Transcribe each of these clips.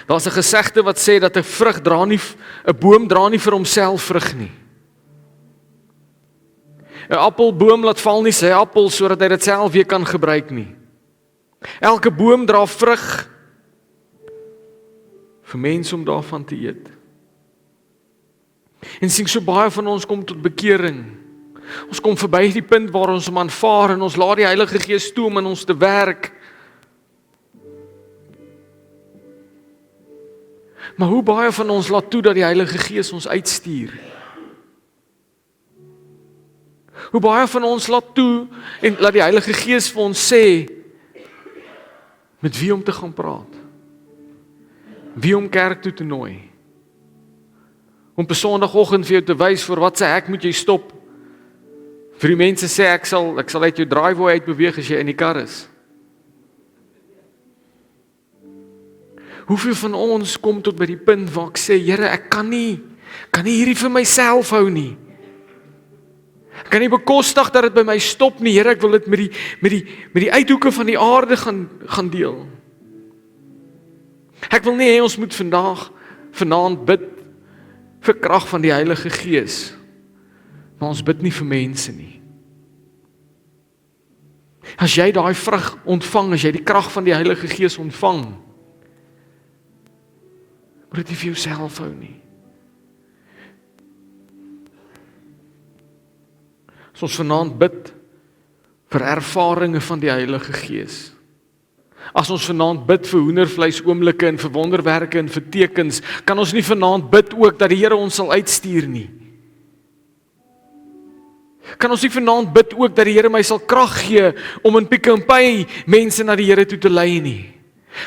Daar's 'n gesegde wat sê dat 'n boom dra nie vir homself vrug nie. 'n Appelboom laat val nie sy appel sodat hy dit self weer kan gebruik nie. Elke boom dra vrug vir mense om daarvan te eet. En sien, so baie van ons kom tot bekering. Ons kom verby die punt waar ons hom aanvaar en ons laat die Heilige Gees toe om in ons te werk. Maar hoe baie van ons laat toe dat die Heilige Gees ons uitstuur? Hoe baie van ons laat toe en laat die Heilige Gees vir ons sê met wie om te gaan praat? Wie om kerk toe te nooi? Om op 'n Sondagoggend vir jou te wys vir wat sê ek moet jy stop? Vir die mense sê ek sal uit jou driveway uit beweeg as jy in die kar is. Hoeveel van ons kom tot by die punt waar ek sê, Here, ek kan nie hierdie vir myself hou nie. Ek kan nie bekostig dat dit by my stop nie, Here, ek wil dit met die uithoeke van die aarde gaan deel. Ek wil nie hê ons moet vanaand bid vir krag van die Heilige Gees, maar ons bid nie vir mense nie. As jy daai vrug ontvang, as jy die krag van die Heilige Gees ontvang, moet dit nie vir jouself hou nie. As ons vanaand bid vir ervarings van die Heilige Gees, as ons vanaand bid vir hoendervleis oomblikke en vir wonderwerke en vir tekens, kan ons nie vanaand bid ook dat die Here ons sal uitstuur nie. Kan ons nie vanaand bid ook dat die Here my sal krag gee om in Pick n Pay mense na die Here toe te lei nie.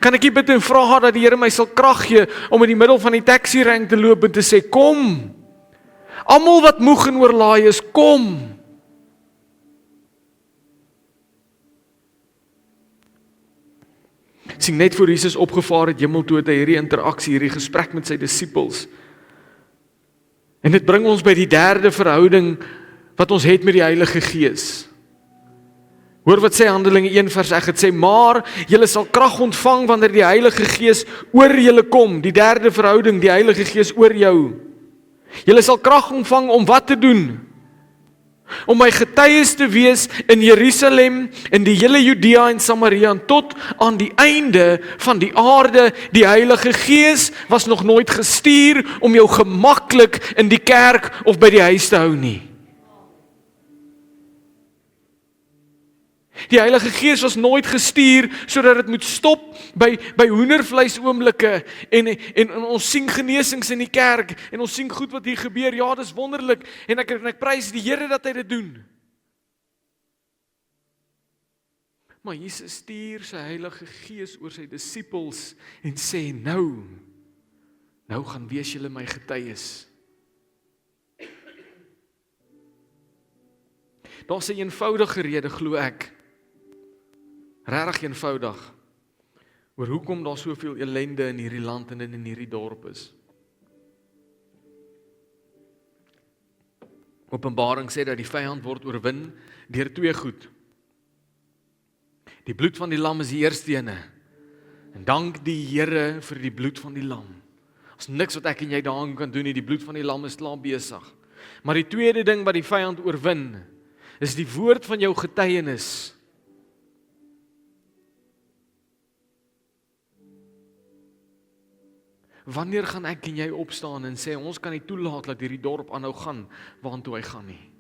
Kan ek nie bid en vra dat die Here my sal krag gee om in die middel van die taxi rank te loop en te sê, kom, almal wat moeg en oorlaai is, kom. Sien, net voor Jesus opgevaar het hemel toe, het hy hierdie interaksie, hierdie gesprek met sy disippels. En dit bring ons by die derde verhouding wat ons het met die Heilige Gees. Hoor wat sê Handelinge 1 vers 8, het sê, maar julle sal krag ontvang wanneer die Heilige Gees oor julle kom. Die derde verhouding, die Heilige Gees oor jou. Julle sal krag ontvang om wat te doen? Om my getuies te wees in Jerusalem, in die hele Judea en Samaria en tot aan die einde van die aarde. Die Heilige Gees was nog nooit gestuur om jou gemaklik in die kerk of by die huis te hou nie. Die Heilige Gees was nooit gestuur sodat dit moet stop by hoendervleis oomblikke en ons sien genesings in die kerk en ons sien goed wat hier gebeur. Ja, dis wonderlik en ek prys die Here dat hy dit doen. Maar Jesus stuur sy Heilige Gees oor sy disippels en sê, nou gaan wees julle my getuies. Daar's 'n eenvoudige rede, glo ek. Regtig eenvoudig, oor hoekom daar soveel ellende in hierdie land en in hierdie dorp is. Openbaring sê dat die vyand word oorwin deur twee goed. Die bloed van die lam is die eerste ene. En dank die Here vir die bloed van die lam. Daar's niks wat ek en jy daaraan kan doen nie, die bloed van die lam is klaar besig. Maar die tweede ding wat die vyand oorwin, is die woord van jou getuienis. Wanneer gaan ek en jy opstaan en sê, ons kan nie toelaat dat hierdie dorp aanhou gaan, waantoe hy gaan nie.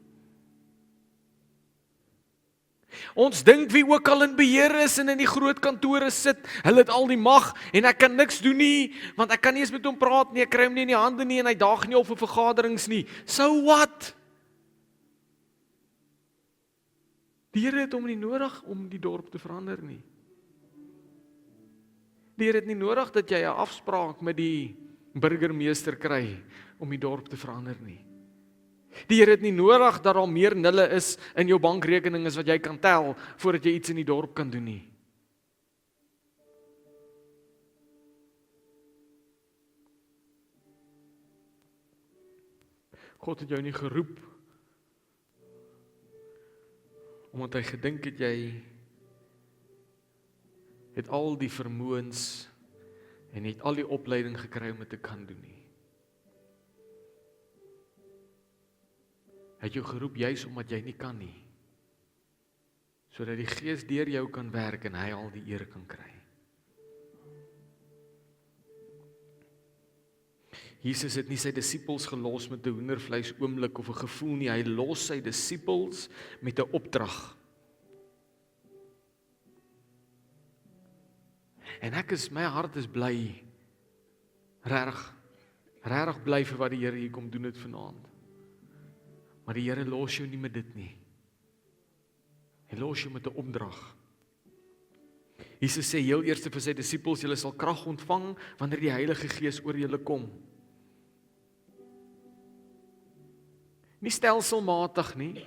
Ons dink wie ook al in beheer is en in die groot kantore sit, hulle het al die mag en ek kan niks doen nie, want ek kan nie eens met hom praat nie, ek kry hom nie in die hande nie en hy daag nie op vir vergaderings nie. So what? Die Here het hom nie nodig om die dorp te verander nie. Die Here het nie nodig dat jy 'n afspraak met die burgemeester kry om die dorp te verander nie. Die Here het nie nodig dat daar meer nulle is in jou bankrekening as wat jy kan tel voordat jy iets in die dorp kan doen nie. God het jou nie geroep omdat hy gedink het jy het al die vermoëns en het al die opleiding gekry om dit te kan doen nie. Hy het jou geroep juis omdat jy nie kan nie, sodat die Gees deur jou kan werk en hy al die eer kan kry. Jesus het nie sy disippels gelos met 'n hoendervleis oomblik of 'n gevoel nie, hy los sy disippels met 'n opdrag. En my hart is bly, regtig bly vir wat die Here hier kom doen het vanaand. Maar die Here los jou nie met dit nie. Hy los jou met 'n opdrag. Jesus sê heel eers vir sy disippels, julle sal krag ontvang wanneer die Heilige Gees oor julle kom. Nie stelselmatig nie.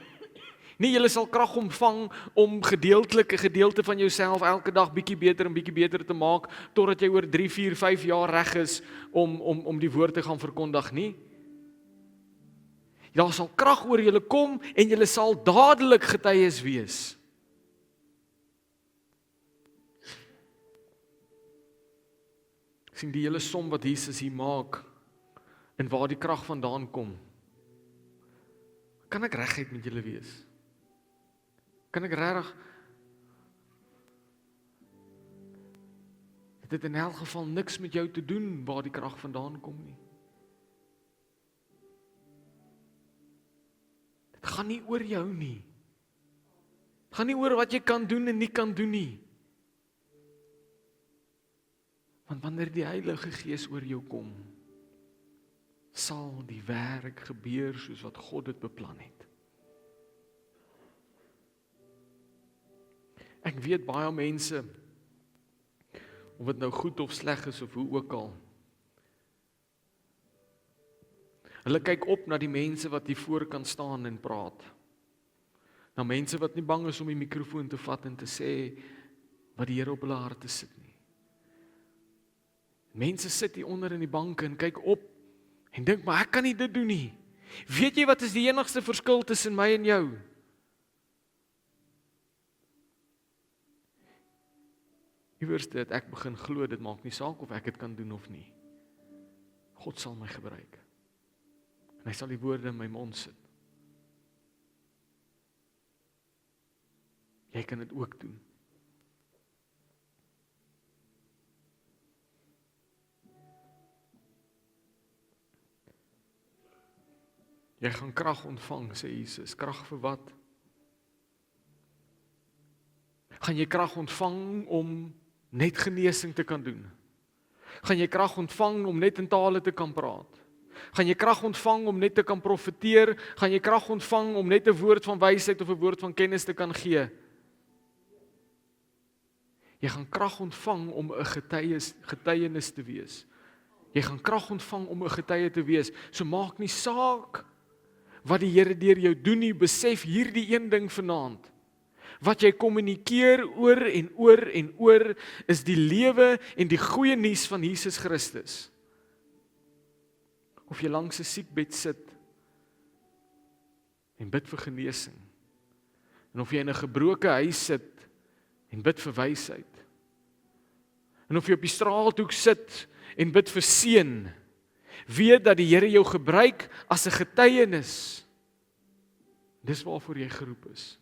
Nee, julle sal krag ontvang om gedeeltelike gedeelte van jouself elke dag bietjie beter te maak, totdat jy oor 3, 4, 5 jaar reg is om die woord te gaan verkondig nie. Daar sal krag oor julle kom en julle sal dadelik getuies wees. Sien die hele som wat Jesus hier maak en waar die krag vandaan kom. Kan ek reguit met julle wees? Kan ek regtig dit in elk geval niks met jou te doen waar die krag vandaan kom nie? Dit gaan nie oor jou nie. Dit gaan nie oor wat jy kan doen en nie kan doen nie. Want wanneer die Heilige Gees oor jou kom, sal die werk gebeur soos wat God dit beplan het. Ek weet baie mense, of dit nou goed of sleg is of hoe ook al, hulle kyk op na die mense wat hier voor kan staan en praat. Na mense wat nie bang is om die mikrofoon te vat en te sê wat die Here op hulle harte sit nie. Mense sit hier onder in die banke en kyk op en dink, maar ek kan nie dit doen nie. Weet jy wat is die enigste verskil tussen my en jou? Iewers het ek begin glo, dit maak nie saak of ek dit kan doen of nie. God sal my gebruik. En hy sal die woorde in my mond sit. Jy kan dit ook doen. Jy gaan krag ontvang, sê Jesus. Krag vir wat? Gaan jy krag ontvang om net genesing te kan doen? Gaan jy krag ontvang om net in tale te kan praat? Gaan jy krag ontvang om net te kan profeteer? Gaan jy krag ontvang om net 'n woord van wysheid of 'n woord van kennis te kan gee? Jy gaan krag ontvang om 'n getuienis te wees. Jy gaan krag ontvang om 'n getuie te wees. So maak nie saak wat die Here deur jou doen nie, besef hierdie een ding vanaand. Wat jy kommunikeer oor en oor en oor, is die lewe en die goeie nuus van Jesus Christus. Of jy langs 'n siekbed sit en bid vir genesing, en of jy in 'n gebroke huis sit en bid vir wysheid, en of jy op die straathoek sit en bid vir seën, weet dat die Here jou gebruik as 'n getuienis. Dis waarvoor jy geroep is.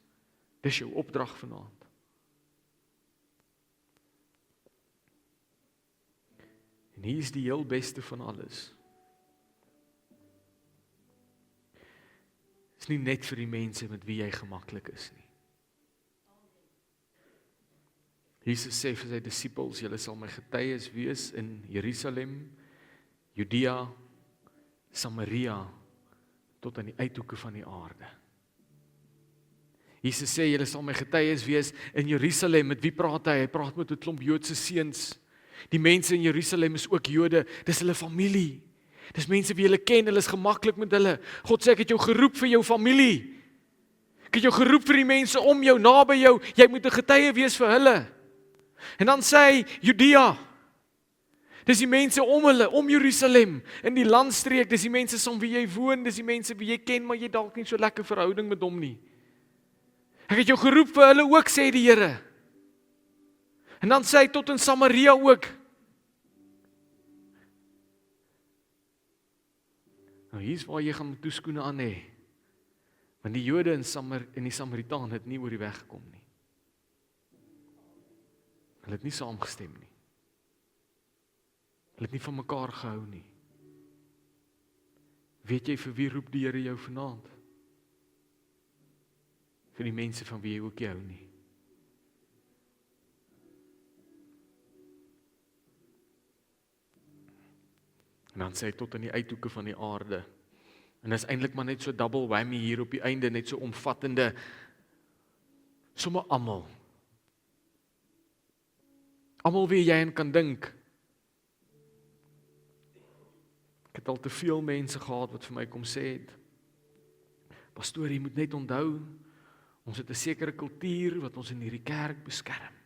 Dis jou opdrag vanaand. En hier is die heel beste van alles. Is nie net vir die mense met wie jy gemaklik is nie. Jesus sê vir sy disippels, julle sal my getuies wees in Jerusalem, Judea, Samaria, tot aan die uithoeke van die aarde. Jesus sê, julle sal my getuies wees in Jerusalem. Met wie praat hy? Hy praat met 'n klomp Joodse seuns. Die mense in Jerusalem is ook Jode, dis hulle familie. Dis mense wie hulle ken, hulle is gemaklik met hulle. God sê, ek het jou geroep vir jou familie. Ek het jou geroep vir die mense om jou, naby jou. Jy moet 'n getuie wees vir hulle. En dan sê hy, Judea. Dis die mense om hulle, om Jerusalem, in die landstreek, dis die mense saam wie jy woon, dis die mense wie jy ken, maar jy dalk nie so lekker verhouding met hom nie. Ek het jou geroep vir hulle ook, sê die Here. En dan sê hy tot in Samaria ook. Nou hier's waar jy gaan toeskoene aan hê. Want die Jode en die Samaritane het nie oor die weg gekom nie. Hulle het nie saamgestem nie. Hulle het nie van mekaar gehou nie. Weet jy vir wie roep die Here jou vanaand? Vir die mense van wie jy ook nie hou nie. En dan sê hy tot in die uithoeke van die aarde. En dit is eintlik maar net so double whammy hier op die einde, net so omvattende, sommer almal. Almal wie jy aan kan dink. Ek het al te veel mense gehad wat vir my kom sê het, pastoor, jy moet net onthou, ons het 'n sekere kultuur wat ons in hierdie kerk beskerm.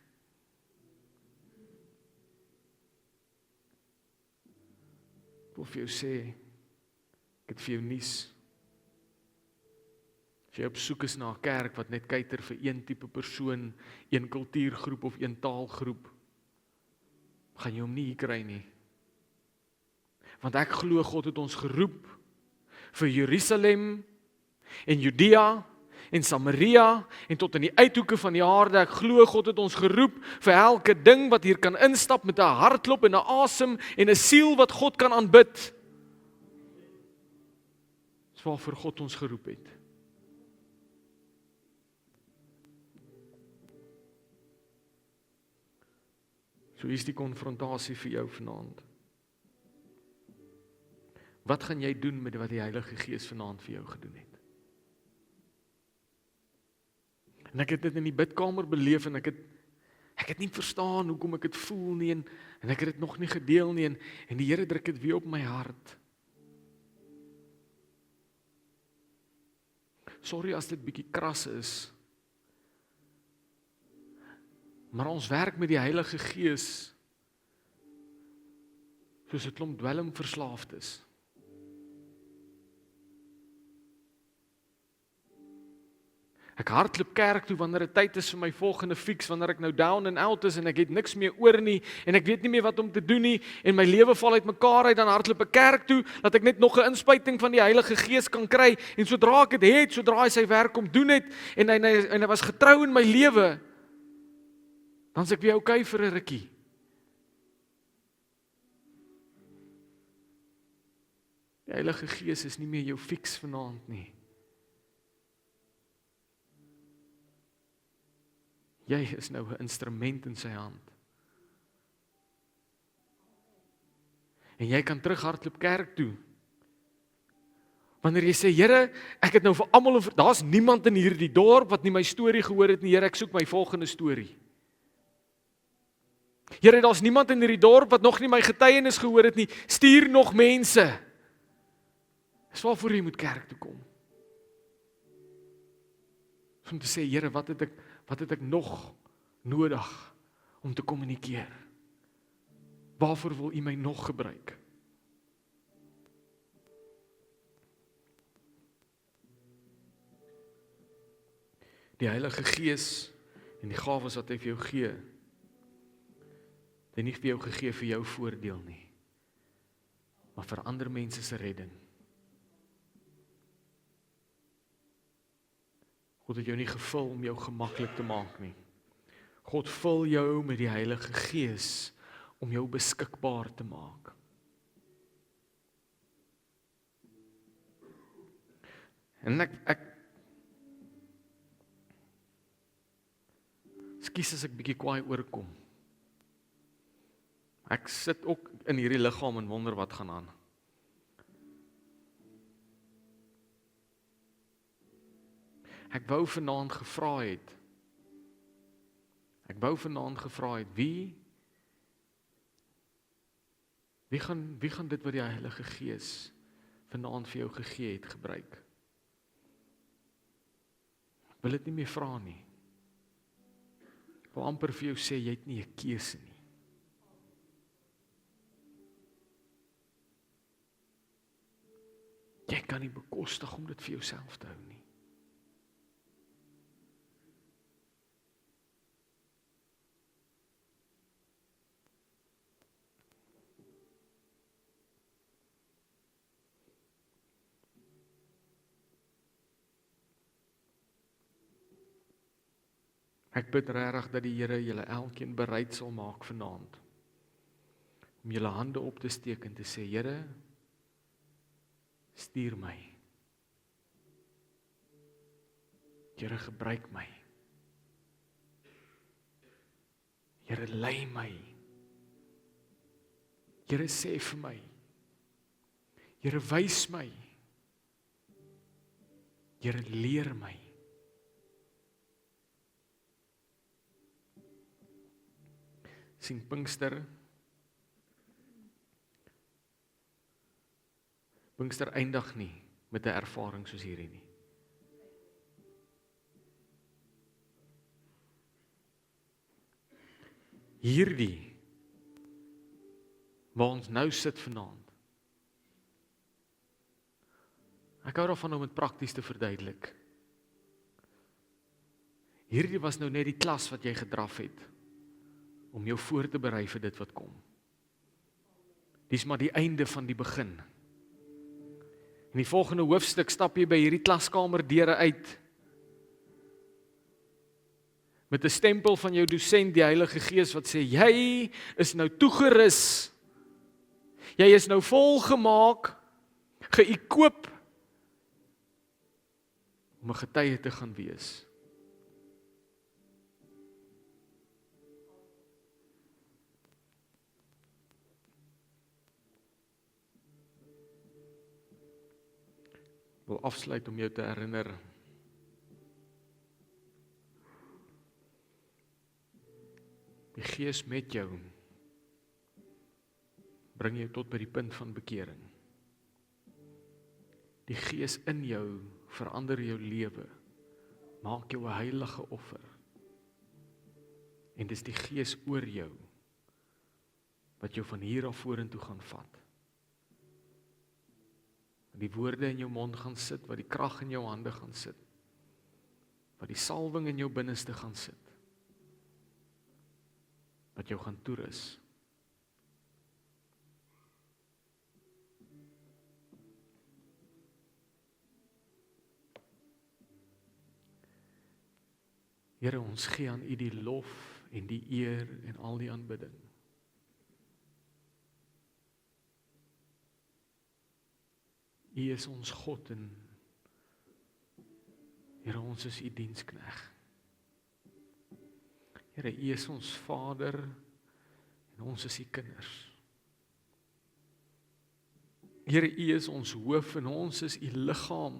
Ek wil vir jou sê, ek het vir jou nuus. As jy op soek is na 'n kerk wat net kyker vir een tipe persoon, een kultuurgroep of een taalgroep, gaan jy hom nie hier kry nie. Want ek glo God het ons geroep vir Jerusalem en Judea en Samaria en tot in die uithoeke van die aarde. Ek glo God het ons geroep vir elke ding wat hier kan instap met 'n hartklop en 'n asem en 'n siel wat God kan aanbid. Dis waarvoor God ons geroep het. So is die konfrontasie vir jou vanaand. Wat gaan jy doen met wat die Heilige Gees vanaand vir jou gedoen het? En ek het dit in die bidkamer beleef en ek het nie verstaan hoekom ek dit voel nie en ek het dit nog nie gedeel nie en die Here druk dit weer op my hart. Sorry as dit bietjie kras is. Maar ons werk met die Heilige Gees soos 'n klomp dwelmverslaafdes. Ek hardloop kerk toe wanneer dit tyd is vir my volgende fix, wanneer ek nou down and out is en ek het niks meer oor nie en ek weet nie meer wat om te doen nie en my lewe val uit mekaar uit, dan hardloop ek kerk toe dat ek net nog 'n inspuiting van die Heilige Gees kan kry en sodra ek dit het, sodra hy sy werk kom doen het en hy was getrou in my lewe, dan is ek weer okay vir 'n rukkie. Die Heilige Gees is nie meer jou fix vanaand nie. Jy is nou 'n instrument in sy hand. En jy kan terughardloop kerk toe. Wanneer jy sê, Here, ek het nou vir almal, daar's niemand in hierdie dorp wat nie my storie gehoor het nie, Here, ek soek my volgende storie. Here, daar's niemand in hierdie dorp wat nog nie my getuienis gehoor het nie, stuur nog mense. Dis waarvoor jy moet kerk toe kom. Om te sê, Here, wat het ek nog nodig om te kommunikeer? Waarvoor wil U my nog gebruik? Die Heilige Gees en die gawes wat hy vir jou gee, het hy nie vir jou gegee vir jou voordeel nie, maar vir ander mense se redding. God het jou nie gevul om jou gemaklik te maak nie. God vul jou met die Heilige Gees om jou beskikbaar te maak. En ek Ekskuus as ek bietjie kwaai oorkom. Ek sit ook in hierdie liggaam en wonder wat gaan aan. Ek wou vanaand gevra het, wie gaan dit wat die Heilige Gees vanaand vir jou gegee het gebruik? Ek wil dit nie meer vra nie. Ek wil amper vir jou sê, jy het nie 'n keuse nie. Jy kan nie bekostig om dit vir jouself te hou nie. Ek bid regtig dat die Here julle elkeen bereid sal maak vanaand om julle hande op te steek en te sê, Here, stuur my. Here, gebruik my. Here, lei my. Here, sê vir my. Here, wys my. Here, leer my. Sien Pinkster eindig nie met 'n ervaring soos hierdie nie. Hierdie waar ons nou sit vanaand. Ek hou daarvan om dit prakties te verduidelik. Hierdie was nou net die klas wat jy gedraf het om jou voor te berei vir dit wat kom. Dis maar die einde van die begin. In die volgende hoofstuk stap jy by hierdie klaskamer deure uit met 'n stempel van jou dosent, die Heilige Gees, wat sê, jy is nou toegerus. Jy is nou volgemaak, geëkoop om 'n getuie te gaan wees. Ek wil afsluit om jou te herinner die Gees met jou bring jou tot by die punt van bekering. Die Gees in jou verander jou lewe, maak jou 'n heilige offer. En dis die Gees oor jou wat jou van hier af vorentoe gaan vat. Die woorde in jou mond gaan sit, wat die krag in jou hande gaan sit, wat die salwing in jou binneste gaan sit, wat jou gaan toerus. Here, ons gee aan U die lof en die eer en al die aanbidding. U is ons God en Here, ons is U dienskneg. Here, U is ons Vader en ons is U kinders. Here, U is ons hoof en ons is U liggaam.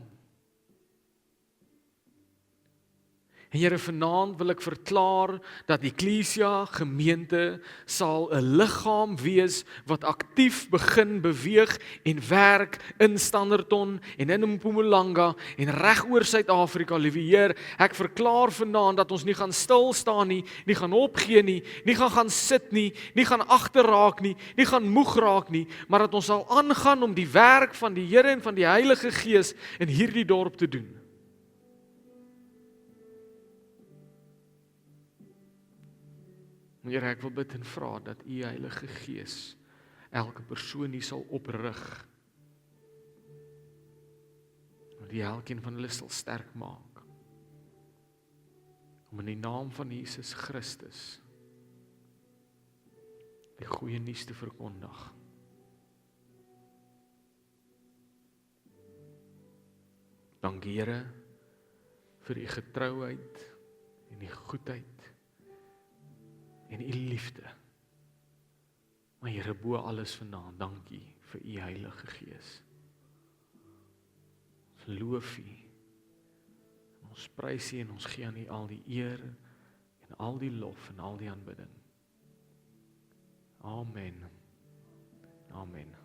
En Here, vanaand wil ek verklaar dat die Ekklesia gemeente sal 'n liggaam wees wat aktief begin beweeg en werk in Standerton en in Mpumalanga en reg oor Suid-Afrika, liewe Heer. Ek verklaar vanaand dat ons nie gaan stil staan nie, nie gaan opgee nie, nie gaan sit nie, nie gaan agterraak nie, nie gaan moeg raak nie, maar dat ons sal aangaan om die werk van die Here en van die Heilige Gees in hierdie dorp te doen. Here, ek wil bid en vra dat U Heilige Gees elke persoon hier sal oprig. Dat die elkeen van hulle sal sterk maak. Om in die naam van Jesus Christus die goeie nuus te verkondig. Dankie Here vir U getrouheid en U goedheid en U liefde. Maar Here, bo alles vanaand, dankie vir U Heilige Gees. Ons loof U, ons prys U en ons gee aan U al die eer en al die lof en al die aanbidding. Amen. Amen.